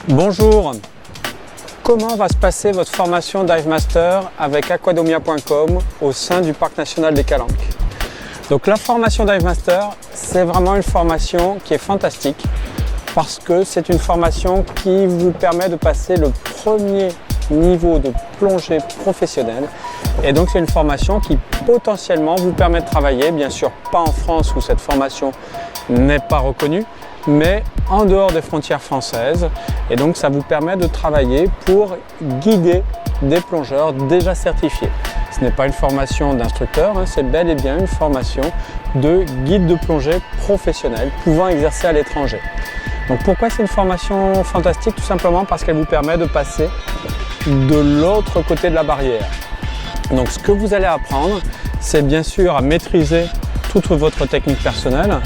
Bonjour, comment va se passer votre formation Dive Master avec aquadomia.com au sein du Parc National des Calanques? Donc la formation Dive Master, c'est vraiment une formation qui est fantastique parce que c'est une formation qui vous permet de passer le premier niveau de plongée professionnelle. Et donc c'est une formation qui potentiellement vous permet de travailler, bien sûr pas en France où cette formation n'est pas reconnue, mais en dehors des frontières françaises. Et donc ça vous permet de travailler pour guider des plongeurs déjà certifiés. Ce n'est pas une formation d'instructeur, c'est bel et bien une formation de guide de plongée professionnel pouvant exercer à l'étranger. Donc pourquoi c'est une formation fantastique? Tout simplement parce qu'elle vous permet de passer de l'autre côté de la barrière. Donc ce que vous allez apprendre, c'est bien sûr à maîtriser toute votre technique personnelle.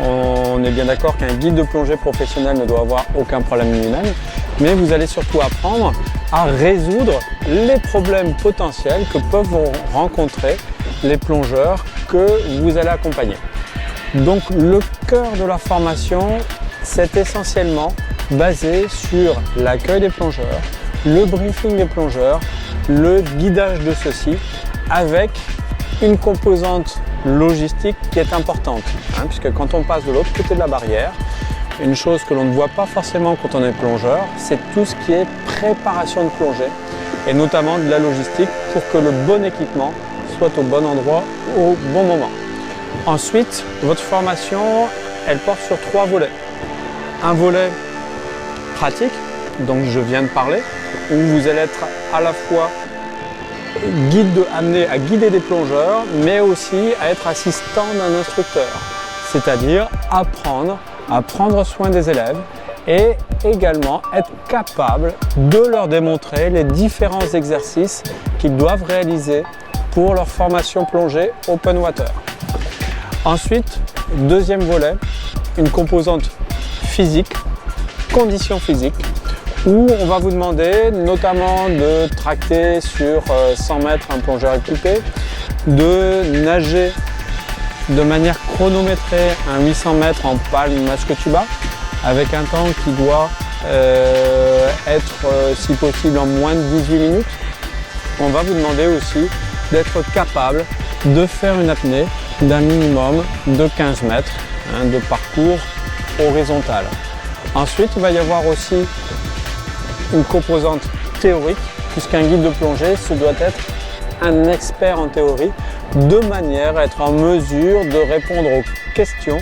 On est bien d'accord qu'un guide de plongée professionnel ne doit avoir aucun problème lui-même, mais vous allez surtout apprendre à résoudre les problèmes potentiels que peuvent rencontrer les plongeurs que vous allez accompagner. Donc le cœur de la formation, c'est essentiellement basé sur l'accueil des plongeurs, le briefing des plongeurs, le guidage de ceux-ci avec une composante logistique qui est importante, puisque quand on passe de l'autre côté de la barrière, une chose que l'on ne voit pas forcément quand on est plongeur, c'est tout ce qui est préparation de plongée et notamment de la logistique pour que le bon équipement soit au bon endroit au bon moment. Ensuite, votre formation, elle porte sur 3 volets. Un volet pratique, dont je viens de parler, où vous allez être à la fois amené à guider des plongeurs, mais aussi à être assistant d'un instructeur, c'est-à-dire apprendre à prendre soin des élèves et également être capable de leur démontrer les différents exercices qu'ils doivent réaliser pour leur formation plongée open water. Ensuite, deuxième volet, une composante physique, conditions physiques, où on va vous demander notamment de tracter sur 100 mètres un plongeur équipé, de nager de manière chronométrée un 800 mètres en palme masque tuba, avec un temps qui doit être si possible en moins de 18 minutes. On va vous demander aussi d'être capable de faire une apnée d'un minimum de 15 mètres de parcours horizontal. Ensuite, il va y avoir aussi une composante théorique, puisqu'un guide de plongée, ce doit être un expert en théorie, de manière à être en mesure de répondre aux questions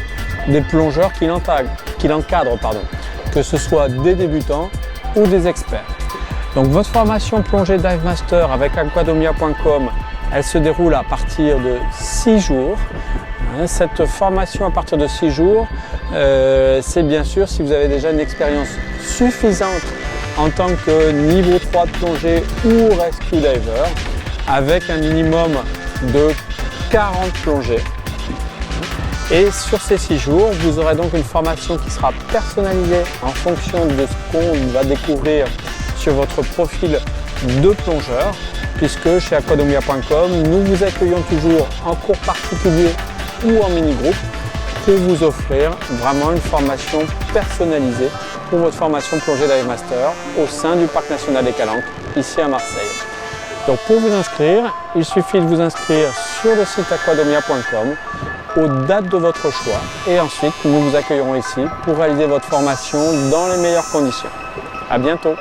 des plongeurs qui l'encadrent, que ce soit des débutants ou des experts. Donc votre formation plongée Dive Master avec aquadomia.com, elle se déroule à partir de 6 jours. Cette formation à partir de 6 jours, c'est bien sûr si vous avez déjà une expérience suffisante en tant que niveau 3 de plongée ou rescue diver, avec un minimum de 40 plongées. Et sur ces 6 jours, vous aurez donc une formation qui sera personnalisée en fonction de ce qu'on va découvrir sur votre profil de plongeur, puisque chez aquadomia.com, nous vous accueillons toujours en cours particulier ou en mini-groupe pour vous offrir vraiment une formation personnalisée pour votre formation plongée Dive Master au sein du Parc National des Calanques, ici à Marseille. Donc pour vous inscrire, il suffit de vous inscrire sur le site aquadomia.com aux dates de votre choix et ensuite nous vous accueillerons ici pour réaliser votre formation dans les meilleures conditions. À bientôt.